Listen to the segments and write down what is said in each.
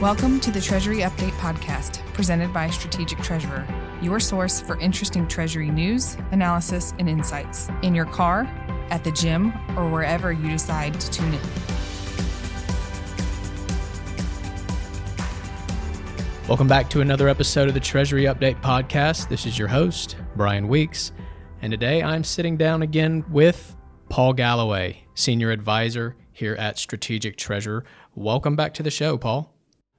Welcome to the Treasury Update podcast, presented by Strategic Treasurer, your source for interesting Treasury news, analysis, and insights in your car, at the gym, or wherever you decide to tune in. Welcome back to another episode of the Treasury Update podcast. This is your host, Brian Weeks, and today I'm sitting down again with Paul Galloway, Senior Advisor here at Strategic Treasurer. Welcome back to the show, Paul.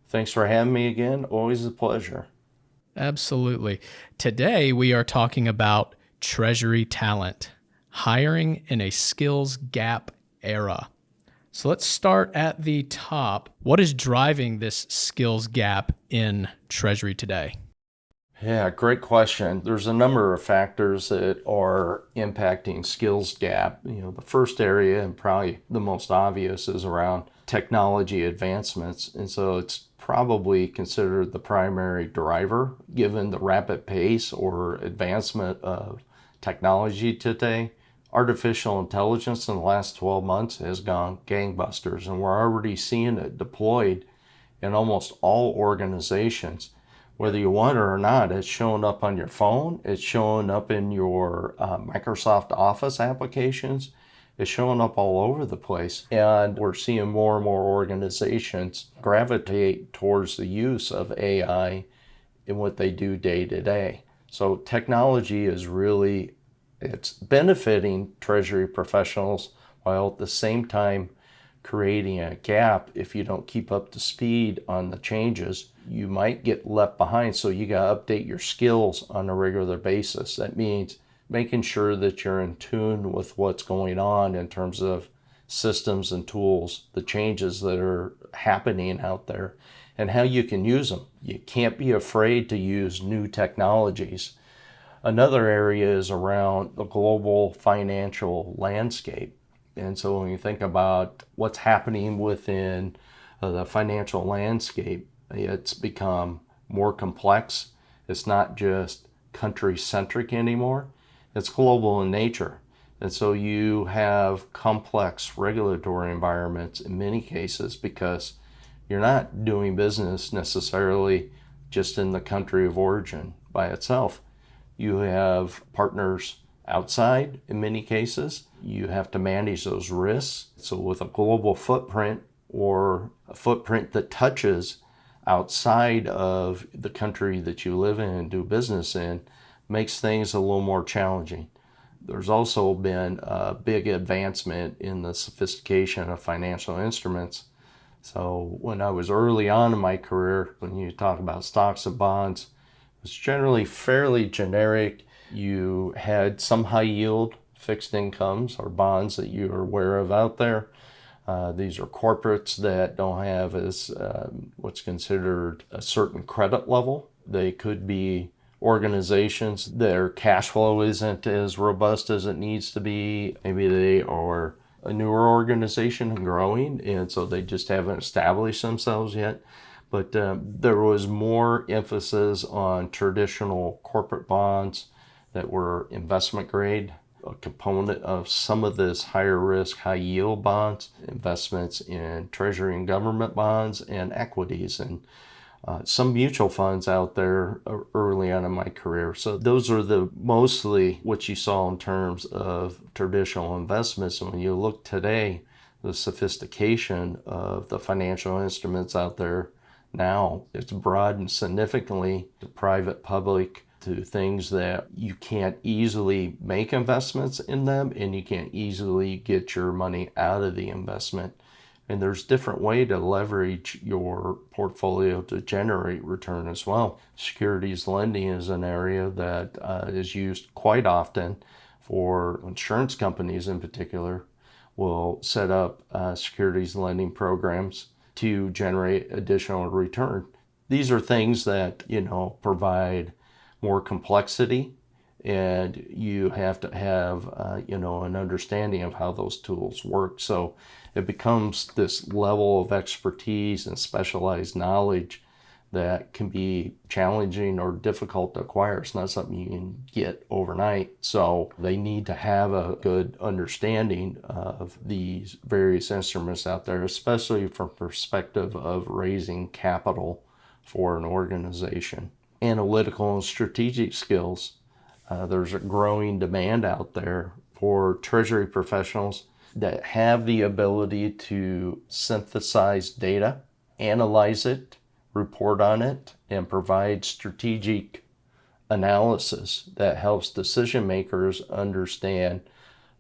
Thanks for having me again. Always a pleasure. Absolutely. Today we are talking about Treasury talent, hiring in a skills gap era. So let's start at the top. What is driving this skills gap in Treasury today? Yeah, great question. There's a number of factors that are impacting skills gap. The first area, and probably the most obvious, is around technology advancements. And so it's probably considered the primary driver given the rapid pace or advancement of technology today. Artificial intelligence in the last 12 months has gone gangbusters, and we're already seeing it deployed in almost all organizations. Whether you want it or not, it's showing up on your phone, it's showing up in your Microsoft Office applications, it's showing up all over the place. And we're seeing more and more organizations gravitate towards the use of AI in what they do day to day. So technology is really, it's benefiting Treasury professionals while at the same time creating a gap. If you don't keep up to speed on the changes, you might get left behind. So you got to update your skills on a regular basis. That means making sure that you're in tune with what's going on in terms of systems and tools, the changes that are happening out there, and how you can use them. You can't be afraid to use new technologies. Another area is around the global financial landscape. And so when you think about what's happening within the financial landscape, it's become more complex. It's not just country-centric anymore. It's global in nature. And so you have complex regulatory environments in many cases because you're not doing business necessarily just in the country of origin by itself. You have partners outside in many cases. You have to manage those risks. So with a global footprint or a footprint that touches outside of the country that you live in and do business in, makes things a little more challenging. There's also been a big advancement in the sophistication of financial instruments. So when I was early on in my career, when you talk about stocks and bonds, it was generally fairly generic. You had some high yield fixed incomes or bonds that you are aware of out there. These are corporates that don't have as what's considered a certain credit level. They could be organizations, their cash flow isn't as robust as it needs to be. Maybe they are a newer organization and growing, and so they just haven't established themselves yet. But there was more emphasis on traditional corporate bonds that were investment grade, a component of some of this higher risk, high yield bonds, investments in Treasury and government bonds and equities, and some mutual funds out there early on in my career. So those are the mostly what you saw in terms of traditional investments. And when you look today, the sophistication of the financial instruments out there now, it's broadened significantly to private, public, to things that you can't easily make investments in them and you can't easily get your money out of the investment. And there's different way to leverage your portfolio to generate return as well. Securities lending is an area that is used quite often for insurance companies in particular will set up securities lending programs to generate additional return. These are things that, provide more complexity, and you have to have, an understanding of how those tools work. So it becomes this level of expertise and specialized knowledge that can be challenging or difficult to acquire. It's not something you can get overnight. So they need to have a good understanding of these various instruments out there, especially from perspective of raising capital for an organization. Analytical and strategic skills. There's a growing demand out there for treasury professionals that have the ability to synthesize data, analyze it, report on it, and provide strategic analysis that helps decision makers understand,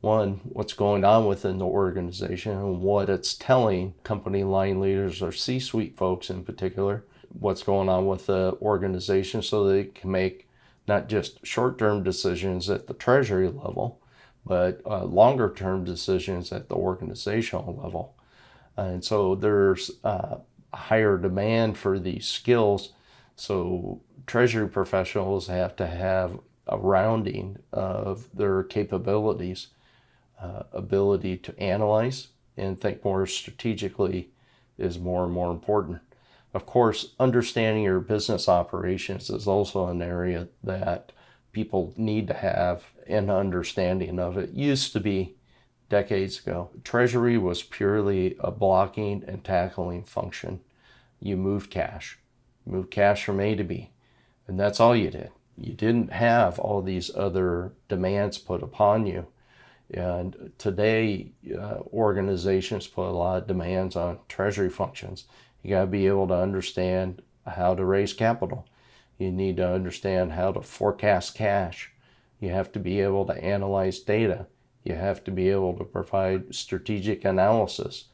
one, what's going on within the organization and what it's telling company line leaders or C-suite folks in particular, what's going on with the organization, so they can make not just short-term decisions at the treasury level, but longer-term decisions at the organizational level. And so there's higher demand for these skills. So treasury professionals have to have a rounding of their capabilities, ability to analyze and think more strategically is more and more important. Of course, understanding your business operations is also an area that people need to have an understanding of. It used to be decades ago, Treasury was purely a blocking and tackling function. You moved cash from A to B, and that's all you did. You didn't have all these other demands put upon you. And today, organizations put a lot of demands on treasury functions. You got to be able to understand how to raise capital. You need to understand how to forecast cash. You have to be able to analyze data. You have to be able to provide strategic analysis.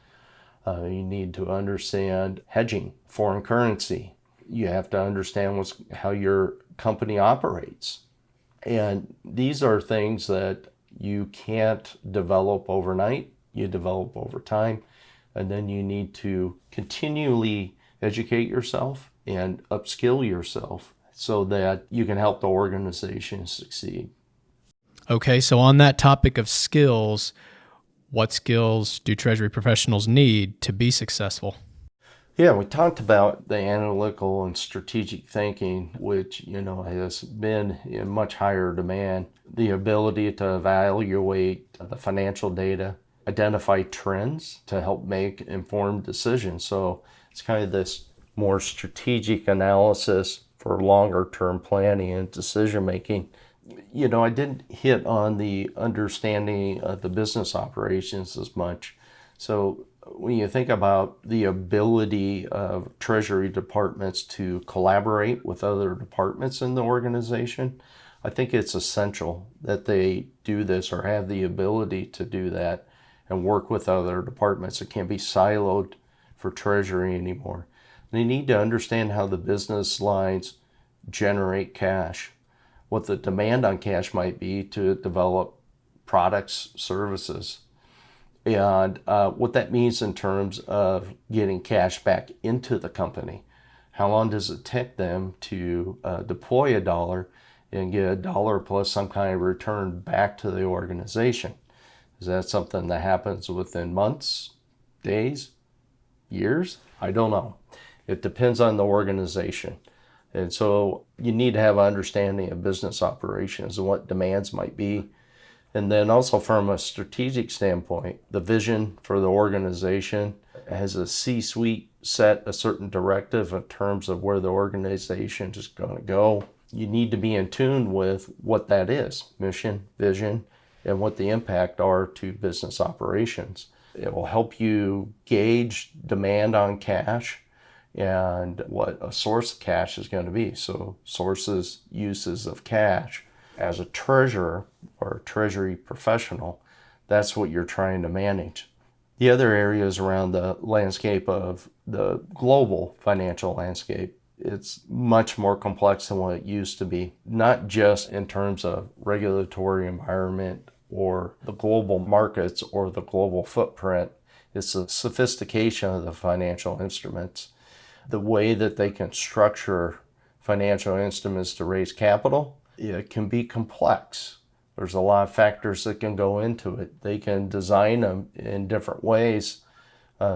You need to understand hedging, foreign currency. You have to understand how your company operates. And these are things that you can't develop overnight. You develop over time. And then you need to continually educate yourself and upskill yourself so that you can help the organization succeed. Okay, so on that topic of skills, what skills do treasury professionals need to be successful? Yeah, we talked about the analytical and strategic thinking, which, has been in much higher demand. The ability to evaluate the financial data, identify trends to help make informed decisions. So it's kind of this more strategic analysis for longer term planning and decision making. I didn't hit on the understanding of the business operations as much. So when you think about the ability of treasury departments to collaborate with other departments in the organization, I think it's essential that they do this or have the ability to do that and work with other departments. It can't be siloed for treasury anymore. They need to understand how the business lines generate cash, what the demand on cash might be to develop products, services, and what that means in terms of getting cash back into the company. How long does it take them to deploy $1 and get $1 plus some kind of return back to the organization? Is that something that happens within months, days, years? I don't know. It depends on the organization. And so you need to have an understanding of business operations and what demands might be. And then also from a strategic standpoint, the vision for the organization has a C-suite set a certain directive in terms of where the organization is going to go. You need to be in tune with what that is, mission, vision, and what the impact are to business operations. It will help you gauge demand on cash and what a source of cash is going to be. So sources, uses of cash. As a treasurer or a treasury professional, that's what you're trying to manage. The other areas around the landscape of the global financial landscape, it's much more complex than what it used to be, not just in terms of regulatory environment or the global markets or the global footprint. It's the sophistication of the financial instruments, the way that they can structure financial instruments to raise capital. It can be complex. There's a lot of factors that can go into it. They can design them in different ways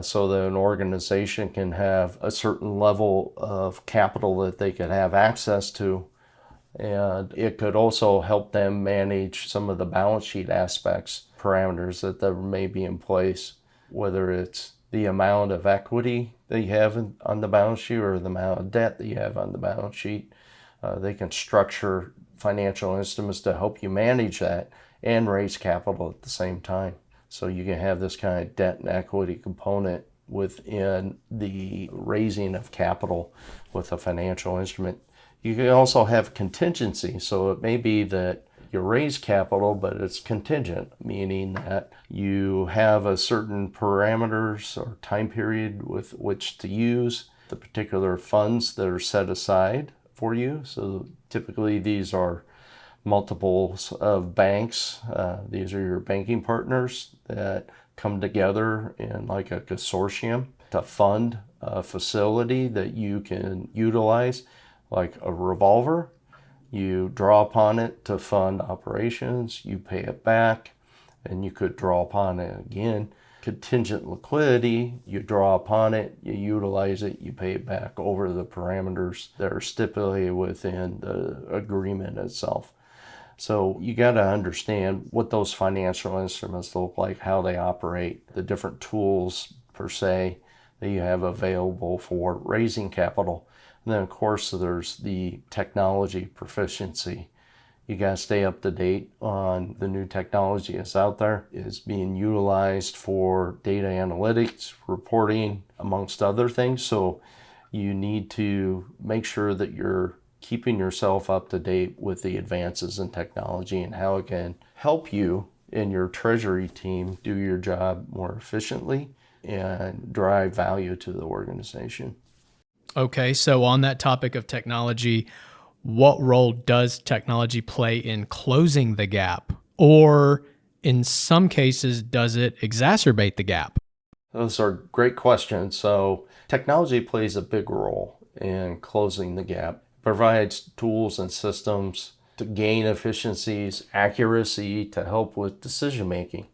so that an organization can have a certain level of capital that they could have access to. And it could also help them manage some of the balance sheet aspects, parameters that there may be in place, whether it's the amount of equity that you have on the balance sheet or the amount of debt that you have on the balance sheet. They can structure financial instruments to help you manage that and raise capital at the same time. So you can have this kind of debt and equity component within the raising of capital with a financial instrument. You can also have contingency. So it may be that you raise capital, but it's contingent, meaning that you have a certain parameters or time period with which to use the particular funds that are set aside for you. So typically these are multiples of banks. These are your banking partners that come together in like a consortium to fund a facility that you can utilize, like a revolver. You draw upon it to fund operations, you pay it back, and you could draw upon it again. Contingent liquidity, you draw upon it, you utilize it, you pay it back over the parameters that are stipulated within the agreement itself. So you got to understand what those financial instruments look like, how they operate, the different tools per se that you have available for raising capital. And then of course there's the technology proficiency. You got to stay up to date on the new technology that's out there, is being utilized for data analytics, reporting, amongst other things. So you need to make sure that you're keeping yourself up to date with the advances in technology and how it can help you and your treasury team do your job more efficiently and drive value to the organization. Okay, so on that topic of technology, what role does technology play in closing the gap? Or in some cases, does it exacerbate the gap? Those are great questions. So technology plays a big role in closing the gap. It provides tools and systems to gain efficiencies, accuracy, to help with decision making.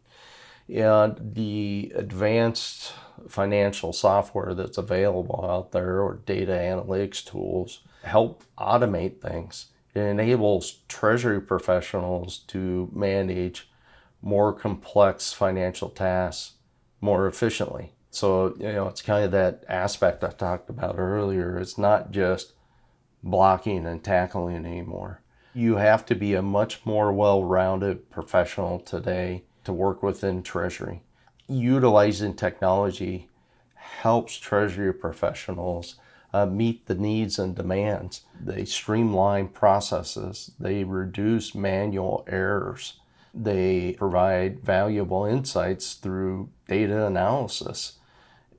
And the advanced financial software that's available out there, or data analytics tools, help automate things. It enables treasury professionals to manage more complex financial tasks more efficiently. So, it's kind of that aspect I talked about earlier. It's not just blocking and tackling anymore. You have to be a much more well-rounded professional today to work within Treasury. Utilizing technology helps Treasury professionals meet the needs and demands. They streamline processes. They reduce manual errors. They provide valuable insights through data analysis.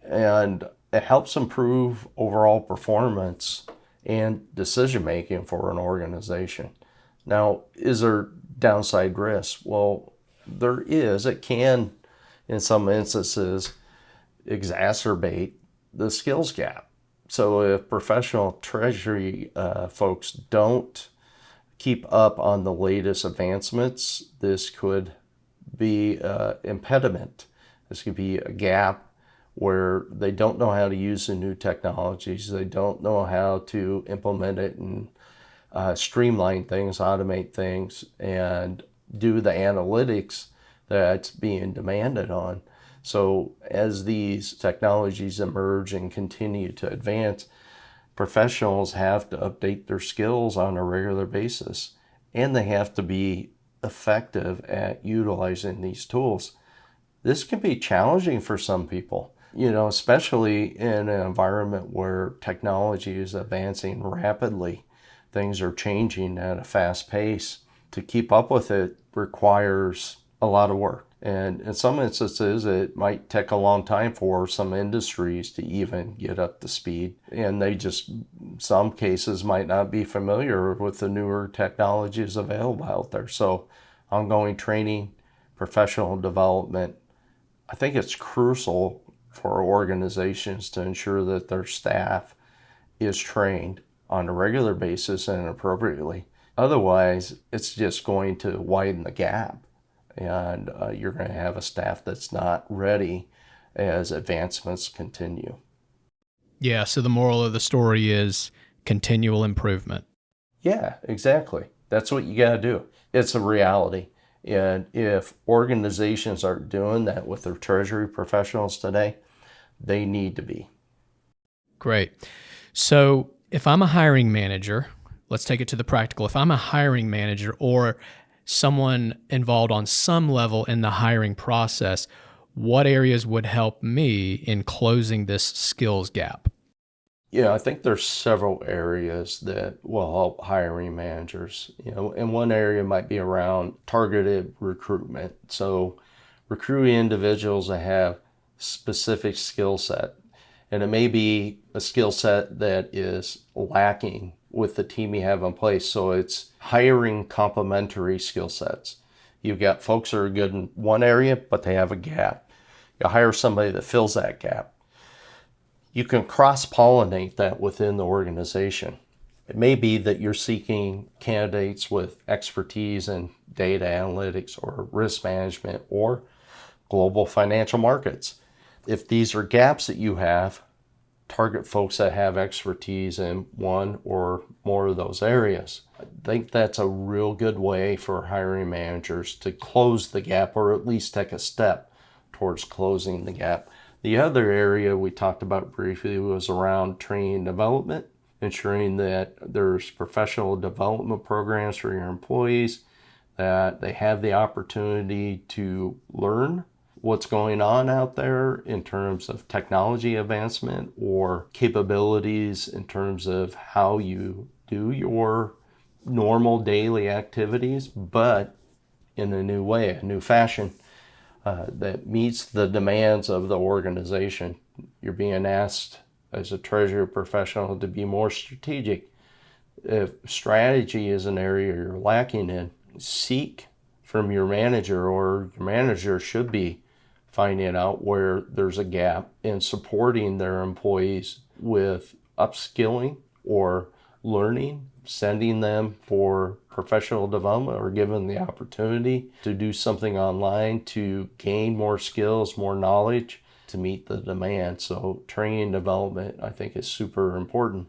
And it helps improve overall performance and decision making for an organization. Now, is there downside risk? Well, there is. It can, in some instances, exacerbate the skills gap. So if professional treasury folks don't keep up on the latest advancements, this could be an impediment. This could be a gap where they don't know how to use the new technologies. They don't know how to implement it and streamline things, automate things, and do the analytics that's being demanded on. So as these technologies emerge and continue to advance, professionals have to update their skills on a regular basis, and they have to be effective at utilizing these tools. This can be challenging for some people, especially in an environment where technology is advancing rapidly. Things are changing at a fast pace. To keep up with it requires a lot of work. And in some instances, it might take a long time for some industries to even get up to speed. And some cases might not be familiar with the newer technologies available out there. So ongoing training, professional development, I think it's crucial for organizations to ensure that their staff is trained on a regular basis and appropriately. Otherwise, it's just going to widen the gap, and you're going to have a staff that's not ready as advancements continue. Yeah, so the moral of the story is continual improvement. Yeah, exactly. That's what you got to do. It's a reality. And if organizations aren't doing that with their treasury professionals today, they need to be. Great. So if I'm a hiring manager, let's take it to the practical. If I'm a hiring manager or someone involved on some level in the hiring process, what areas would help me in closing this skills gap? Yeah, I think there's several areas that will help hiring managers. And one area might be around targeted recruitment. So recruiting individuals that have specific skill set. And it may be a skill set that is lacking with the team you have in place. So it's hiring complementary skill sets. You've got folks that are good in one area, but they have a gap. You hire somebody that fills that gap. You can cross-pollinate that within the organization. It may be that you're seeking candidates with expertise in data analytics or risk management or global financial markets. If these are gaps that you have, target folks that have expertise in one or more of those areas. I think that's a real good way for hiring managers to close the gap, or at least take a step towards closing the gap. The other area we talked about briefly was around training and development, ensuring that there's professional development programs for your employees, that they have the opportunity to learn what's going on out there in terms of technology advancement or capabilities in terms of how you do your normal daily activities, but in a new way, a new fashion. That meets the demands of the organization. You're being asked as a treasury professional to be more strategic. If strategy is an area you're lacking in, seek from your manager, or your manager should be finding out where there's a gap in supporting their employees with upskilling or learning, sending them for professional development, or giving them the opportunity to do something online to gain more skills, more knowledge to meet the demand. So training and development, I think, is super important.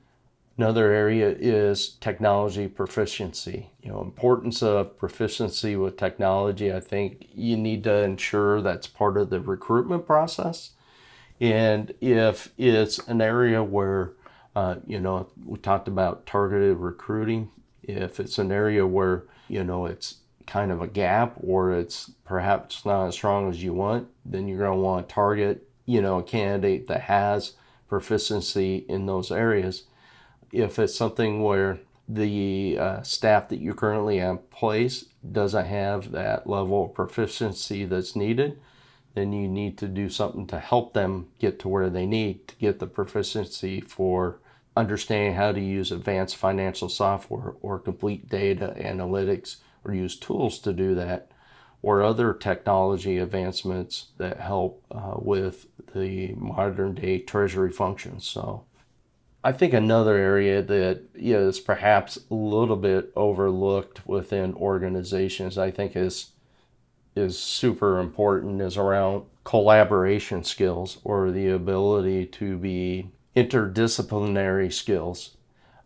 Another area is technology proficiency. Importance of proficiency with technology. I think you need to ensure that's part of the recruitment process. And if it's an area where we talked about targeted recruiting. If it's an area where, it's kind of a gap, or it's perhaps not as strong as you want, then you're going to want to target, a candidate that has proficiency in those areas. If it's something where the staff that you currently have in place doesn't have that level of proficiency that's needed, then you need to do something to help them get to where they need to get the proficiency for understanding how to use advanced financial software or complete data analytics, or use tools to do that, or other technology advancements that help with the modern day treasury functions. So I think another area that is perhaps a little bit overlooked within organizations, I think is super important, is around collaboration skills, or the ability to be interdisciplinary skills.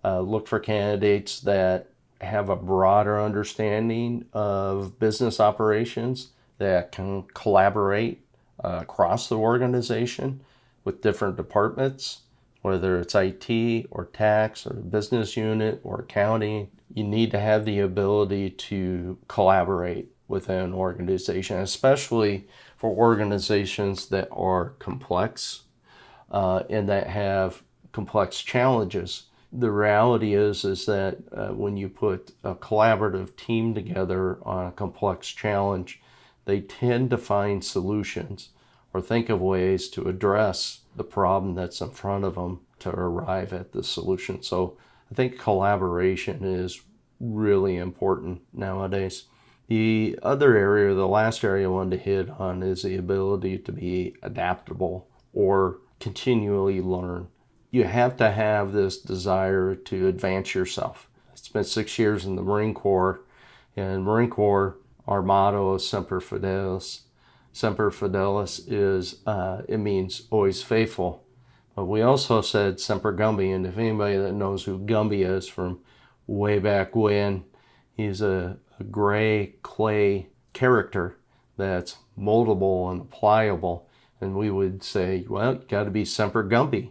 Look for candidates that have a broader understanding of business operations, that can collaborate across the organization with different departments, whether it's IT or tax or business unit or accounting. You need to have the ability to collaborate within an organization, especially for organizations that are complex and that have complex challenges. The reality is that when you put a collaborative team together on a complex challenge, they tend to find solutions or think of ways to address the problem that's in front of them to arrive at the solution. So I think collaboration is really important nowadays. The other area, the last area I wanted to hit on, is the ability to be adaptable or continually learn. You have to have this desire to advance yourself. I spent 6 years in the Marine Corps, and Marine Corps, our motto is Semper Fidelis. Semper Fidelis is, it means always faithful. But we also said Semper Gumby, and if anybody that knows who Gumby is from way back when, he's a gray clay character that's moldable and pliable. And we would say, well, you got to be Semper Gumby.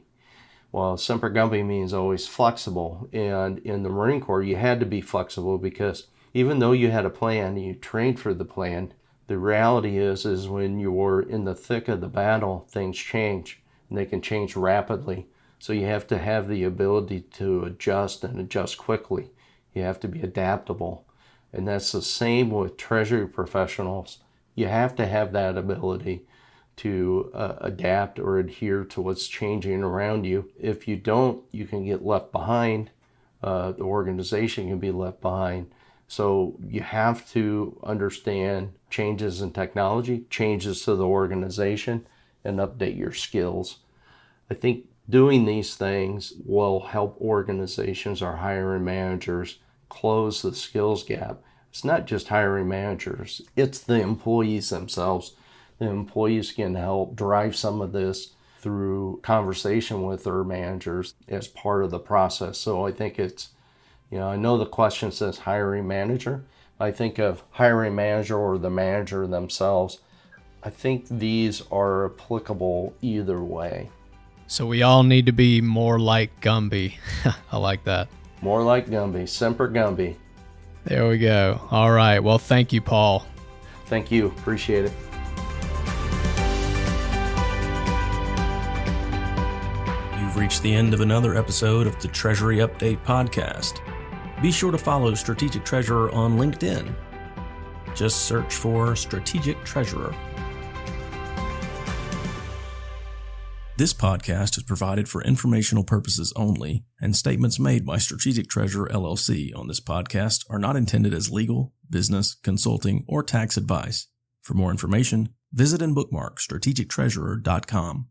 Well, Semper Gumby means always flexible. And in the Marine Corps, you had to be flexible because even though you had a plan, you trained for the plan, the reality is when you're in the thick of the battle, things change, and they can change rapidly. So you have to have the ability to adjust and adjust quickly. You have to be adaptable. And that's the same with Treasury professionals. You have to have that ability to adapt or adhere to what's changing around you. If you don't, you can get left behind. The organization can be left behind. So you have to understand changes in technology, changes to the organization, and update your skills. I think doing these things will help organizations or hiring managers close the skills gap. It's not just hiring managers, it's the employees themselves. The employees can help drive some of this through conversation with their managers as part of the process. So I think it's, I know the question says hiring manager. I think of hiring manager or the manager themselves. I think these are applicable either way. So we all need to be more like Gumby. I like that. More like Gumby, Semper Gumby. There we go. All right. Well, thank you, Paul. Thank you. Appreciate it. You've reached the end of another episode of the Treasury Update podcast. Be sure to follow Strategic Treasurer on LinkedIn. Just search for Strategic Treasurer. This podcast is provided for informational purposes only, and statements made by Strategic Treasurer LLC on this podcast are not intended as legal, business, consulting, or tax advice. For more information, visit and bookmark strategictreasurer.com.